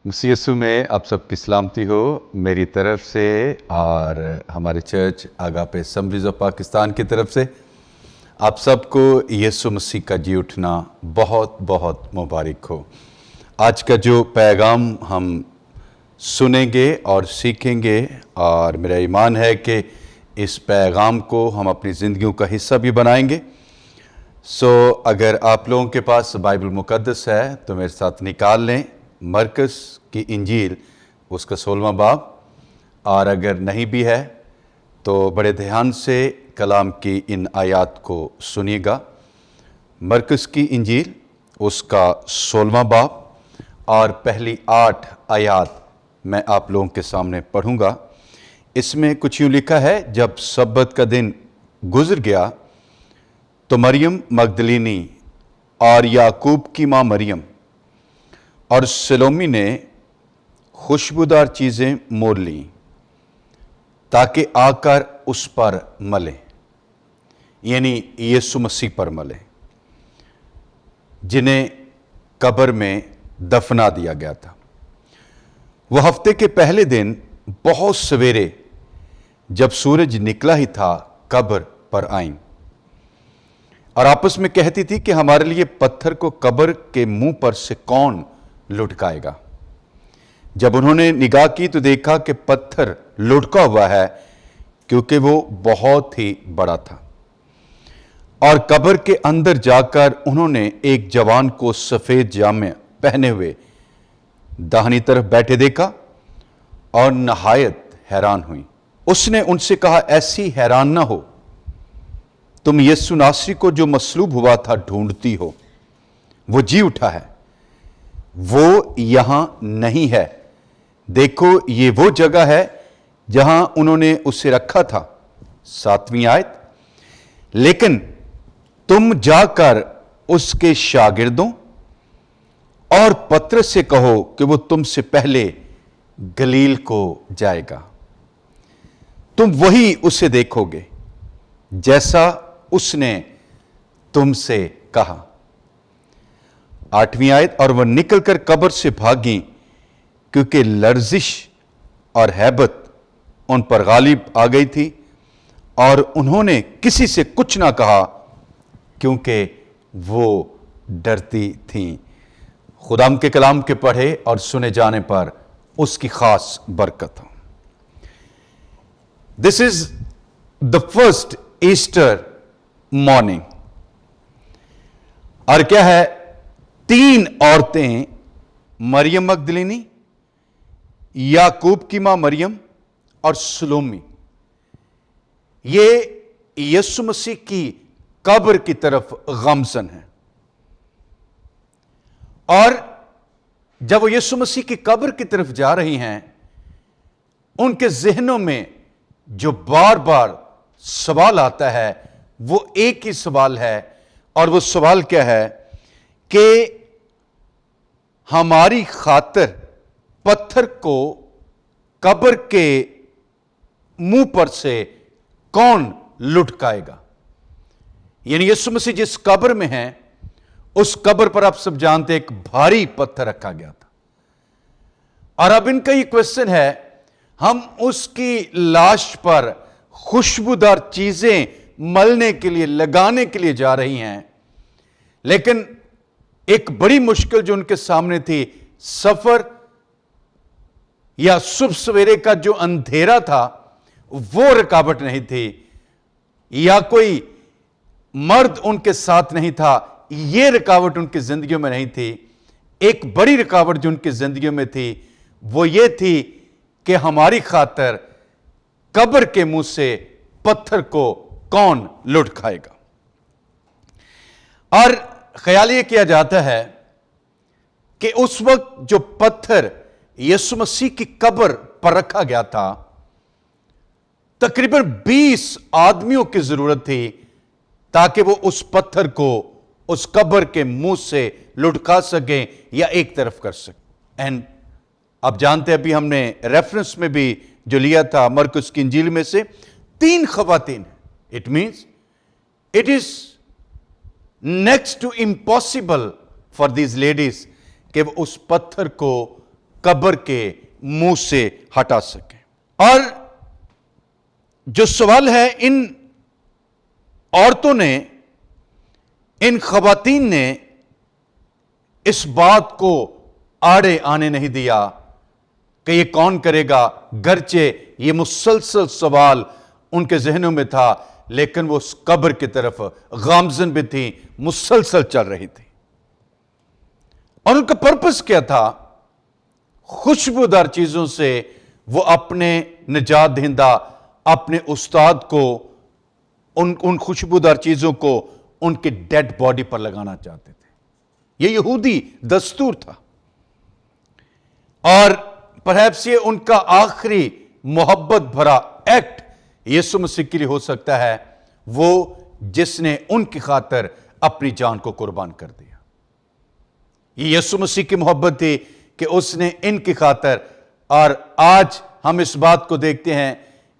मसीह यीशु में आप सबकी सलामती हो मेरी तरफ से और हमारे church agape assemblies of Pakistan की तरफ से आप सबको यीशु मसीह का जी उठना बहुत बहुत मुबारक हो। आज का जो पैगाम हम सुनेंगे और सीखेंगे और मेरा ईमान है कि इस पैगाम को हम अपनी ज़िंदगियों का हिस्सा भी बनाएंगे। अगर आप लोगों के पास बाइबल मुक़द्दस है तो मेरे साथ निकाल लें मरकस की इंजील उसका 16वां बाब, और अगर नहीं भी है तो बड़े ध्यान से कलाम की इन आयात को सुनिएगा। मरकस की इंजील उसका 16वां बाब और पहली 8 आयात मैं आप लोगों के सामने पढ़ूंगा। इसमें कुछ यूँ लिखा है, जब सब्बत का दिन गुजर गया तो मरियम मगदलीनी और याकूब की माँ मरियम और सलोमी ने खुशबूदार चीज़ें मोल लीं ताकि आकर उस पर मले, यानी यीशु मसीह पर मले, जिन्हें कब्र में दफना दिया गया था। वह हफ्ते के पहले दिन बहुत सवेरे जब सूरज निकला ही था कब्र पर आईं और आपस में कहती थी कि हमारे लिए पत्थर को कब्र के मुंह पर से कौन लुढ़काएगा। जब उन्होंने निगाह की तो देखा कि पत्थर लुढ़का हुआ है, क्योंकि वो बहुत ही बड़ा था। और कब्र के अंदर जाकर उन्होंने एक जवान को सफेद जामे पहने हुए दाहिनी तरफ बैठे देखा और नहायत हैरान हुई। उसने उनसे कहा, ऐसी हैरान ना हो, तुम यीशु नासरी को जो मसलूब हुआ था ढूंढती हो। वो जी उठा है, वो यहां नहीं है। देखो, ये वो जगह है जहां उन्होंने उसे रखा था। 7वीं आयत, लेकिन तुम जाकर उसके शागिर्दों और पतरस से कहो कि वो तुमसे पहले गलील को जाएगा। तुम वही उसे देखोगे जैसा उसने तुमसे कहा। 8वीं आयत, और वह निकलकर कब्र से भागी, क्योंकि लर्जिश और हैबत उन पर गालिब आ गई थी, और उन्होंने किसी से कुछ ना कहा क्योंकि वो डरती थीं। खुदाम के कलाम के पढ़े और सुने जाने पर उसकी खास बरकत हो। This is the first Easter morning. और क्या है, 3 औरतें, मरियम मगदलीनी, याकूब की मां मरियम और सलोमी, ये यीशु मसीह की कब्र की तरफ गमजन है। और जब वो यीशु मसीह की कब्र की तरफ जा रही हैं, उनके जहनों में जो बार बार सवाल आता है वो एक ही सवाल है, और वो सवाल क्या है कि हमारी खातिर पत्थर को कब्र के मुंह पर से कौन लुढ़काएगा। यानी यीशु मसीह जिस कब्र में है, उस कब्र पर आप सब जानते एक भारी पत्थर रखा गया था। और अब इनका ये क्वेश्चन है, हम उसकी लाश पर खुशबूदार चीजें मलने के लिए, लगाने के लिए जा रही हैं, लेकिन एक बड़ी मुश्किल जो उनके सामने थी, सफर या सुबह सवेरे का जो अंधेरा था, वो रुकावट नहीं थी, या कोई मर्द उनके साथ नहीं था, ये रुकावट उनकी जिंदगियों में नहीं थी। एक बड़ी रुकावट जो उनकी जिंदगियों में थी वो ये थी कि हमारी खातिर कब्र के मुंह से पत्थर को कौन लुढ़काएगा। और ख्याल यह किया जाता है कि उस वक्त जो पत्थर यीशु मसीह की कब्र पर रखा गया था, तकरीबन 20 आदमियों की जरूरत थी ताकि वो उस पत्थर को उस कब्र के मुंह से लुढ़का सके या एक तरफ कर सके। एंड आप जानते हैं, अभी हमने रेफरेंस में भी जो लिया था मरकुस की इंजील में से 3 खवातीन। It means it is next to impossible for these ladies कि वो उस पत्थर को कब्र के मुंह से हटा सकें। और जो सवाल है, इन औरतों ने, इन खवातीन ने इस बात को आड़े आने नहीं दिया कि ये कौन करेगा, गरचे ये मुसलसल सवाल उनके जहनों में था, लेकिन वो उस कब्र की तरफ गामजन भी थी, मुसलसल चल रही थी। और उनका पर्पस क्या था? खुशबूदार चीजों से वो अपने निजात दहिंदा, अपने उस्ताद को, उन खुशबूदार चीजों को उनकी डेड बॉडी पर लगाना चाहते थे। ये यहूदी दस्तूर था, और परहैप्स ये उनका आखिरी मोहब्बत भरा एक्ट यीशु मसीह के लिए हो सकता है, वो जिसने उनकी खातिर अपनी जान को कुर्बान कर दिया। ये यीशु मसीह की मोहब्बत थी कि उसने इनकी खातिर, और आज हम इस बात को देखते हैं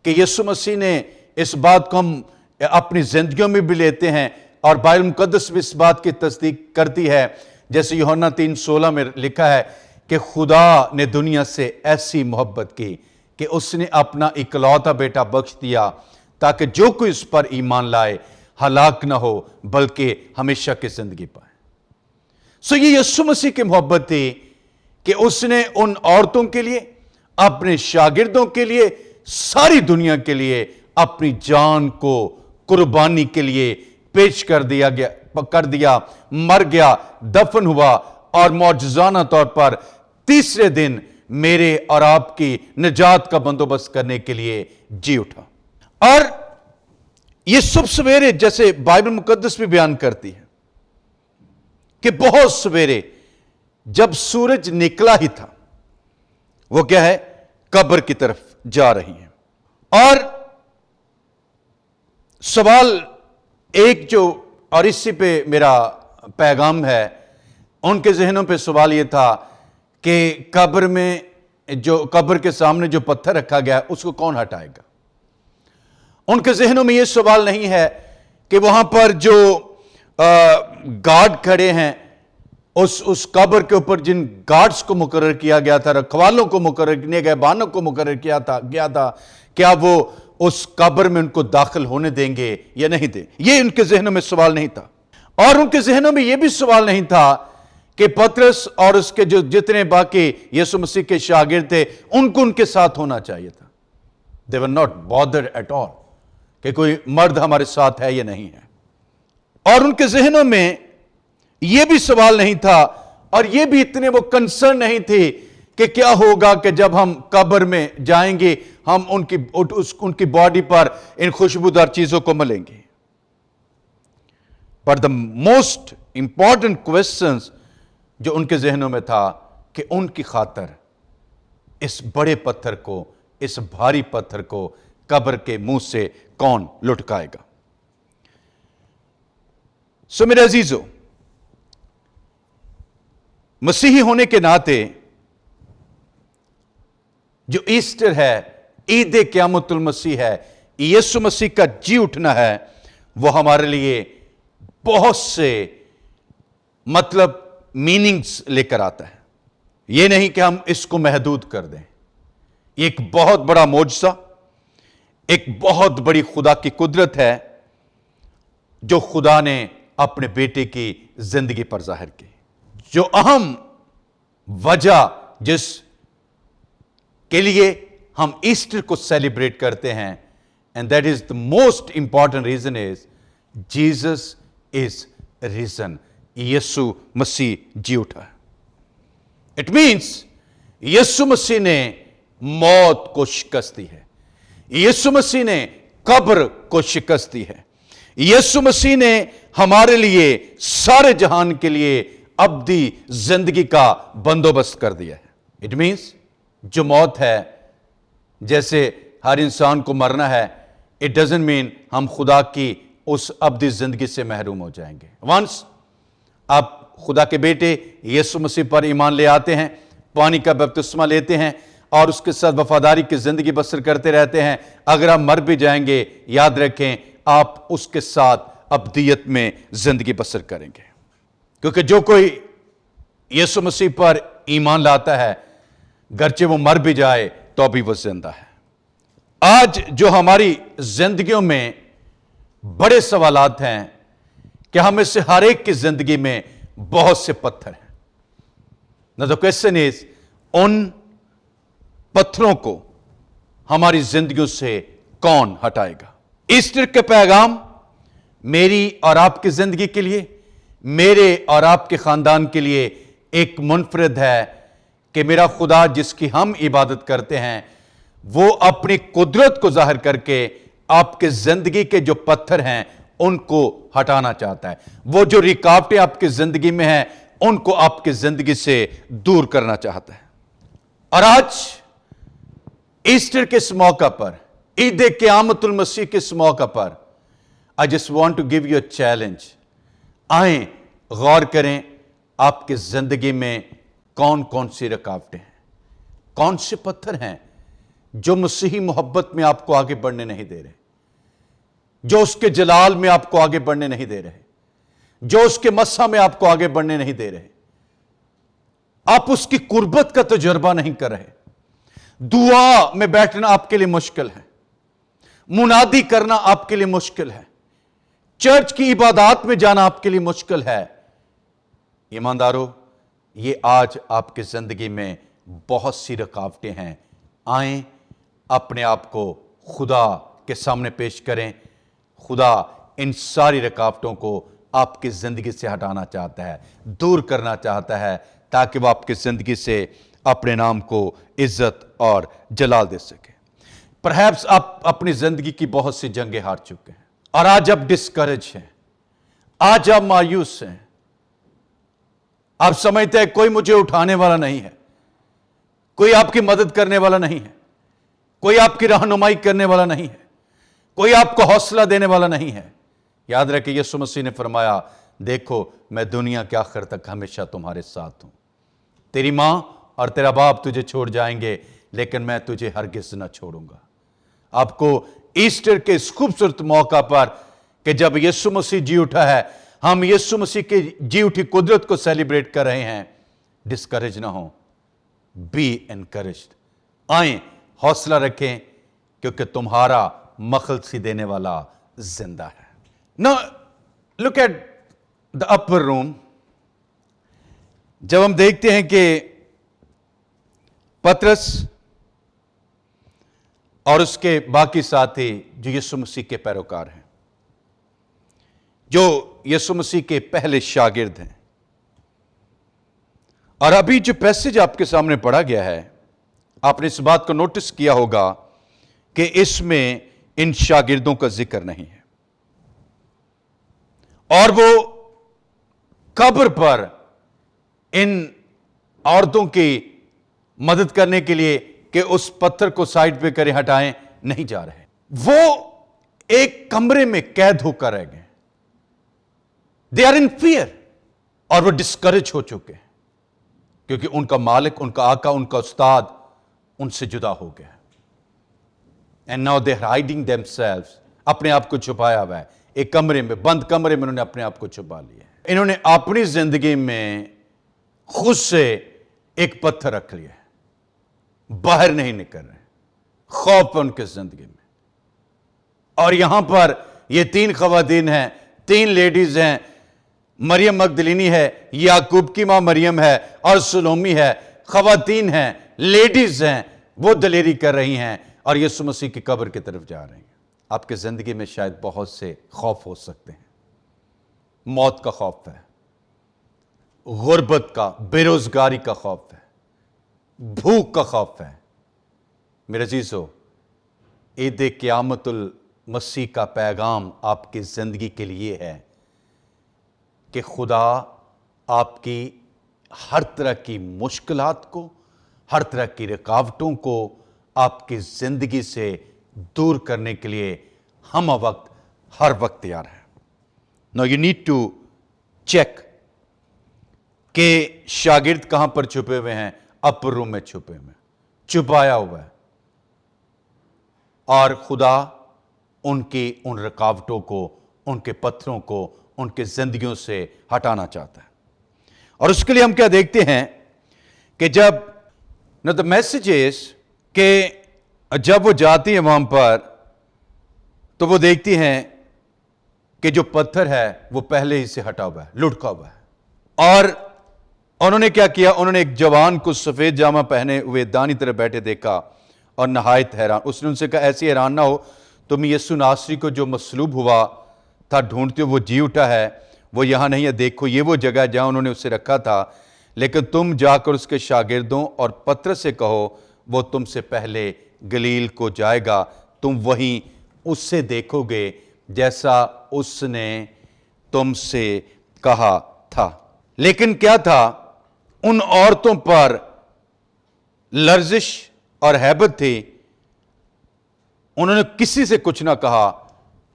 कि यीशु मसीह ने, इस बात को हम अपनी जिंदगियों में भी लेते हैं, और बाइबल मुकद्दस भी इस बात की तस्दीक करती है, जैसे यूहन्ना 3:16 में लिखा है कि खुदा ने दुनिया से ऐसी मोहब्बत की कि उसने अपना इकलौता बेटा बख्श दिया, ताकि जो कोई उस पर ईमान लाए हलाक ना हो बल्कि हमेशा की जिंदगी पाए। सो ये यीशु मसीह की मोहब्बत थी कि उसने उन औरतों के लिए, अपने शागिर्दों के लिए, सारी दुनिया के लिए अपनी जान को कुर्बानी के लिए पेश कर दिया, मर गया, दफन हुआ, और मौजूजाना तौर पर तीसरे दिन मेरे और आपकी निजात का बंदोबस्त करने के लिए जी उठा। और यह सुबह सवेरे, जैसे बाइबल मुकद्दस भी बयान करती है कि बहुत सवेरे जब सूरज निकला ही था, वो क्या है, कब्र की तरफ जा रही है। और सवाल एक जो, और इसी पे मेरा पैगाम है, उनके जहनों पे सवाल यह था कि कब्र में, जो कब्र के सामने जो पत्थर रखा गया उसको कौन हटाएगा। उनके जहनों में यह सवाल नहीं है कि वहां पर जो गार्ड खड़े हैं, उस कब्र के ऊपर जिन गार्ड्स को मुकर्रर किया गया था, रखवालों को मुकर्रर किए गए, बानों को मुकर्रर गया था, क्या वो उस कब्र में उनको दाखिल होने देंगे या नहीं दे। ये उनके जहनों में सवाल नहीं था। और उनके जहनों में यह भी सवाल नहीं था कि पतरस और उसके जो जितने बाकी यीशु मसीह के शागिर्द थे, उनको उनके साथ होना चाहिए था। They were not bothered at all कि कोई मर्द हमारे साथ है या नहीं है। और उनके जहनों में यह भी सवाल नहीं था, और यह भी इतने वो कंसर्न नहीं थे कि क्या होगा कि जब हम कब्र में जाएंगे, हम उनकी बॉडी पर इन खुशबूदार चीजों को मलेंगे। पर द मोस्ट इंपॉर्टेंट क्वेश्चंस जो उनके जहनों में था कि उनकी खातिर इस बड़े पत्थर को, इस भारी पत्थर को कब्र के मुंह से कौन लुटकाएगा। सो मेरे अजीजों, मसीही होने के नाते जो ईस्टर है, ईद क़यामतुल मसीह है, यीशु मसीह का जी उठना है, वो हमारे लिए बहुत से मतलब मीनिंग्स लेकर आता है। ये नहीं कि हम इसको महदूद कर दें। एक बहुत बड़ा मौजज़ा, एक बहुत बड़ी खुदा की कुदरत है जो खुदा ने अपने बेटे की जिंदगी पर जाहिर की। जो अहम वजह जिस के लिए हम ईस्टर को सेलिब्रेट करते हैं, and that is the most important reason is Jesus is reason. यीशु मसीह जी उठा। इट मीन्स यीशु मसीह ने मौत को शिकस्त दी है, यीशु मसीह ने कब्र को शिकस्त दी है, यीशु मसीह ने हमारे लिए सारे जहान के लिए अब्दी जिंदगी का बंदोबस्त कर दिया है। इट मीन्स जो मौत है, जैसे हर इंसान को मरना है, इट डजंट मीन हम खुदा की उस अब्दी जिंदगी से महरूम हो जाएंगे। वंस आप खुदा के बेटे यीशु मसीह पर ईमान ले आते हैं, पानी का बपतिस्मा लेते हैं और उसके साथ वफादारी की जिंदगी बसर करते रहते हैं, अगर आप मर भी जाएंगे, याद रखें आप उसके साथ अब्दियत में जिंदगी बसर करेंगे। क्योंकि जो कोई यीशु मसीह पर ईमान लाता है گرچہ وہ مر بھی جائے تو بھی وہ زندہ ہے۔ آج جو ہماری زندگیوں میں بڑے سوالات ہیں کہ ہم میں سے ہر ایک کی زندگی میں بہت سے پتھر ہیں۔ Now the question is, ان پتھروں کو ہماری زندگیوں سے کون ہٹائے گا؟ ایسٹر کے پیغام میری اور آپ کی زندگی کے لیے، میرے اور آپ کے خاندان کے لیے ایک منفرد ہے کہ میرا خدا جس کی ہم عبادت کرتے ہیں وہ اپنی قدرت کو ظاہر کر کے آپ کے زندگی کے جو پتھر ہیں ان کو ہٹانا چاہتا ہے۔ وہ جو رکاوٹیں آپ کی زندگی میں ہیں ان کو آپ کی زندگی سے دور کرنا چاہتا ہے۔ اور آج ایسٹر کے اس موقع پر، عید قیامت المسیح کے اس موقع پر I just want to give you a challenge. آئیں غور کریں آپ کی زندگی میں کون کون سی رکاوٹیں ہیں، کون سے پتھر ہیں جو مسیحی محبت میں آپ کو آگے بڑھنے نہیں دے رہے، جو اس کے جلال میں آپ کو آگے بڑھنے نہیں دے رہے، جو اس کے مسح میں آپ کو آگے بڑھنے نہیں دے رہے، آپ اس کی قربت کا تجربہ نہیں کر رہے۔ دعا میں بیٹھنا آپ کے لیے مشکل ہے، منادی کرنا آپ کے لیے مشکل ہے، چرچ کی عبادات میں جانا آپ کے لیے مشکل ہے۔ ایماندارو، یہ آج آپ کی زندگی میں بہت سی رکاوٹیں ہیں۔ آئیں اپنے آپ کو خدا کے سامنے پیش کریں۔ خدا ان ساری رکاوٹوں کو آپ کی زندگی سے ہٹانا چاہتا ہے، دور کرنا چاہتا ہے، تاکہ وہ آپ کی زندگی سے اپنے نام کو عزت اور جلال دے سکے۔ پرہیپس آپ اپنی زندگی کی بہت سی جنگیں ہار چکے ہیں اور آج آپ ڈسکریج ہیں، آج آپ مایوس ہیں، آپ سمجھتے ہیں کوئی مجھے اٹھانے والا نہیں ہے، کوئی آپ کی مدد کرنے والا نہیں ہے، کوئی آپ کی رہنمائی کرنے والا نہیں ہے، کوئی آپ کو حوصلہ دینے والا نہیں ہے۔ یاد رکھیں یسوع مسیح نے فرمایا، دیکھو میں دنیا کے آخر تک ہمیشہ تمہارے ساتھ ہوں۔ تیری ماں اور تیرا باپ تجھے چھوڑ جائیں گے لیکن میں تجھے ہرگز نہ چھوڑوں گا۔ آپ کو ایسٹر کے اس خوبصورت موقع پر کہ جب یسوع مسیح جی اٹھا ہے، ہم یسوع مسیح کی جی اٹھی قدرت کو سیلیبریٹ کر رہے ہیں، ڈسکریج نہ ہوں، بی انکریجڈ۔ آئیں حوصلہ رکھیں کیونکہ تمہارا مخلصی دینے والا زندہ ہے۔ Now look at the upper room. جب ہم دیکھتے ہیں کہ پطرس اور اس کے باقی ساتھی جو یسوع مسیح کے پیروکار ہیں، جو یسوع مسیح کے پہلے شاگرد ہیں، اور ابھی جو پیسیج آپ کے سامنے پڑھا گیا ہے، آپ نے اس بات کو نوٹس کیا ہوگا کہ اس میں ان شاگردوں کا ذکر نہیں ہے، اور وہ قبر پر ان عورتوں کی مدد کرنے کے لیے کہ اس پتھر کو سائڈ پہ کریں، ہٹائیں، نہیں جا رہے۔ وہ ایک کمرے میں قید ہو کر رہ گئے، they are in fear، اور وہ ڈسکریج ہو چکے ہیں کیونکہ ان کا مالک، ان کا آقا، ان کا استاد ان سے جدا ہو گیا۔ and now they are hiding themselves، اپنے آپ کو چھپایا ہوا ہے ایک کمرے میں، بند کمرے میں انہوں نے اپنے آپ کو چھپا لیا ہے۔ انہوں نے اپنی زندگی میں خود سے ایک پتھر رکھ لیا ہے، باہر نہیں نکل رہے، خوف ہے ان کے زندگی میں۔ اور یہاں پر یہ 3 خواتین ہیں، 3 لیڈیز ہیں، مریم مگدلینی ہے، یعقوب کی ماں مریم ہے اور سلومی ہے، خواتین ہیں، لیڈیز ہیں، وہ دلیری کر رہی ہیں اور یسوع مسیح کی قبر کی طرف جا رہی ہیں۔ آپ کی زندگی میں شاید بہت سے خوف ہو سکتے ہیں، موت کا خوف ہے، غربت کا، بے روزگاری کا خوف ہے، بھوک کا خوف ہے۔ میرے عزیزو، عید قیامت المسیح کا پیغام آپ کی زندگی کے لیے ہے کہ خدا آپ کی ہر طرح کی مشکلات کو، ہر طرح کی رکاوٹوں کو آپ کی زندگی سے دور کرنے کے لیے ہم وقت ہر وقت تیار ہے۔ Now you need to check کہ شاگرد کہاں پر چھپے ہوئے ہیں، اپر روم میں چھپے ہوئے ہیں، چھپایا ہوا ہے، اور خدا ان کی ان رکاوٹوں کو، ان کے پتھروں کو ان کے زندگیوں سے ہٹانا چاہتا ہے۔ اور اس کے لیے ہم کیا دیکھتے ہیں کہ جب Now the message is کہ جب وہ جاتی ہیں وہاں پر تو وہ دیکھتی ہیں کہ جو پتھر ہے وہ پہلے ہی سے ہٹا ہوا ہے، لٹکا ہوا ہے. اور انہوں نے کیا کیا؟ انہوں نے ایک جوان کو سفید جامہ پہنے ہوئے دانی طرف بیٹھے دیکھا اور نہایت حیران. اس نے ان سے کہا ایسی حیران نہ ہو، تم یسوع ناصری کو جو مصلوب ہوا تھا ڈھونڈتے ہو، وہ جی اٹھا ہے، وہ یہاں نہیں ہے. دیکھو یہ وہ جگہ ہے جہاں انہوں نے اسے رکھا تھا. لیکن تم جا کر اس کے شاگردوں اور پترس سے کہو وہ تم سے پہلے گلیل کو جائے گا، تم وہیں اس سے دیکھو گے جیسا اس نے تم سے کہا تھا. لیکن کیا تھا؟ ان عورتوں پر لرزش اور ہیبت تھی. انہوں نے کسی سے کچھ نہ کہا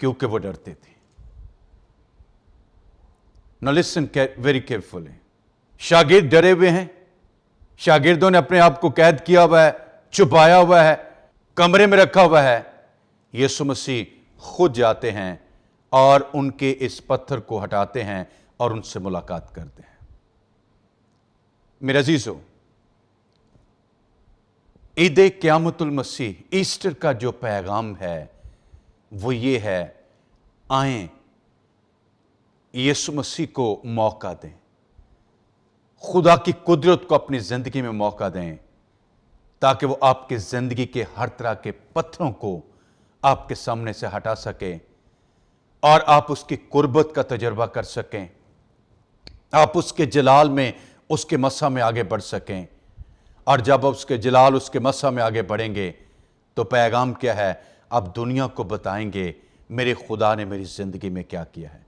کیونکہ وہ ڈرتے تھے. Now listen very carefully. شاگرد ڈرے ہوئے ہیں، شاگردوں نے اپنے آپ کو قید کیا ہوا ہے، چھپایا ہوا ہے، کمرے میں رکھا ہوا ہے. یسوع مسیح خود جاتے ہیں اور ان کے اس پتھر کو ہٹاتے ہیں اور ان سے ملاقات کرتے ہیں. میرے عزیزو، عید قیامت المسیح، ایسٹر کا جو پیغام ہے وہ یہ ہے، آئیں یسوع مسیح کو موقع دیں، خدا کی قدرت کو اپنی زندگی میں موقع دیں تاکہ وہ آپ کی زندگی کے ہر طرح کے پتھروں کو آپ کے سامنے سے ہٹا سکیں اور آپ اس کی قربت کا تجربہ کر سکیں، آپ اس کے جلال میں اس کے مسح میں آگے بڑھ سکیں. اور جب آپ اس کے جلال اس کے مسح میں آگے بڑھیں گے تو پیغام کیا ہے؟ آپ دنیا کو بتائیں گے میرے خدا نے میری زندگی میں کیا کیا ہے،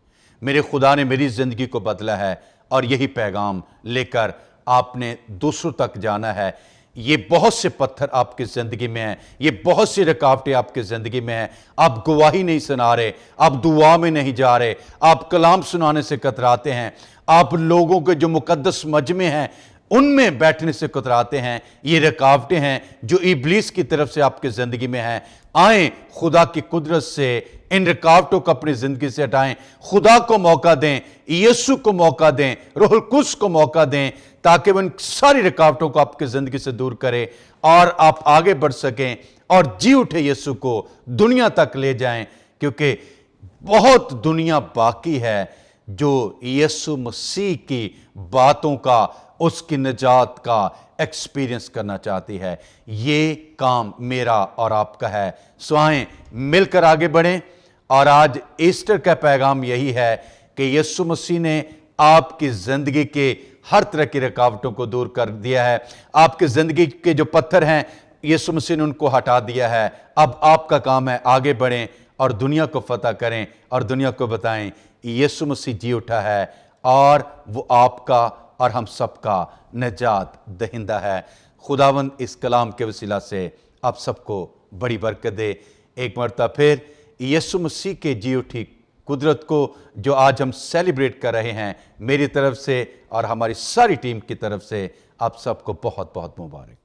میرے خدا نے میری زندگی کو بدلا ہے. اور یہی پیغام لے کر آپ نے دوسروں تک جانا ہے. یہ بہت سے پتھر آپ کی زندگی میں ہیں، یہ بہت سی رکاوٹیں آپ کی زندگی میں ہیں. آپ گواہی نہیں سنا رہے، آپ دعا میں نہیں جا رہے، آپ کلام سنانے سے کتراتے ہیں، آپ لوگوں کے جو مقدس مجمع ہیں ان میں بیٹھنے سے کتراتے ہیں. یہ رکاوٹیں ہیں جو ابلیس کی طرف سے آپ کی زندگی میں ہیں. آئیں خدا کی قدرت سے ان رکاوٹوں کو اپنی زندگی سے ہٹائیں، خدا کو موقع دیں، یسوع کو موقع دیں، روح القدس کو موقع دیں تاکہ وہ ان ساری رکاوٹوں کو آپ کی زندگی سے دور کرے اور آپ آگے بڑھ سکیں اور جی اٹھے یسوع کو دنیا تک لے جائیں. کیونکہ بہت دنیا باقی ہے جو یسوع مسیح کی باتوں کا، اس کی نجات کا ایکسپیرینس کرنا چاہتی ہے. یہ کام میرا اور آپ کا ہے. سو آئیں مل کر آگے بڑھیں. اور آج ایسٹر کا پیغام یہی ہے کہ یسوع مسیح نے آپ کی زندگی کے ہر طرح کی رکاوٹوں کو دور کر دیا ہے. آپ کی زندگی کے جو پتھر ہیں یسوع مسیح نے ان کو ہٹا دیا ہے. اب آپ کا کام ہے آگے بڑھیں اور دنیا کو فتح کریں اور دنیا کو بتائیں یسوع مسیح جی اٹھا ہے اور وہ آپ کا اور ہم سب کا نجات دہندہ ہے. خداوند اس کلام کے وسیلہ سے آپ سب کو بڑی برکت دے. ایک مرتبہ پھر یسوع مسیح کے جی اٹھی قدرت کو جو آج ہم سیلیبریٹ کر رہے ہیں، میری طرف سے اور ہماری ساری ٹیم کی طرف سے آپ سب کو بہت بہت مبارک.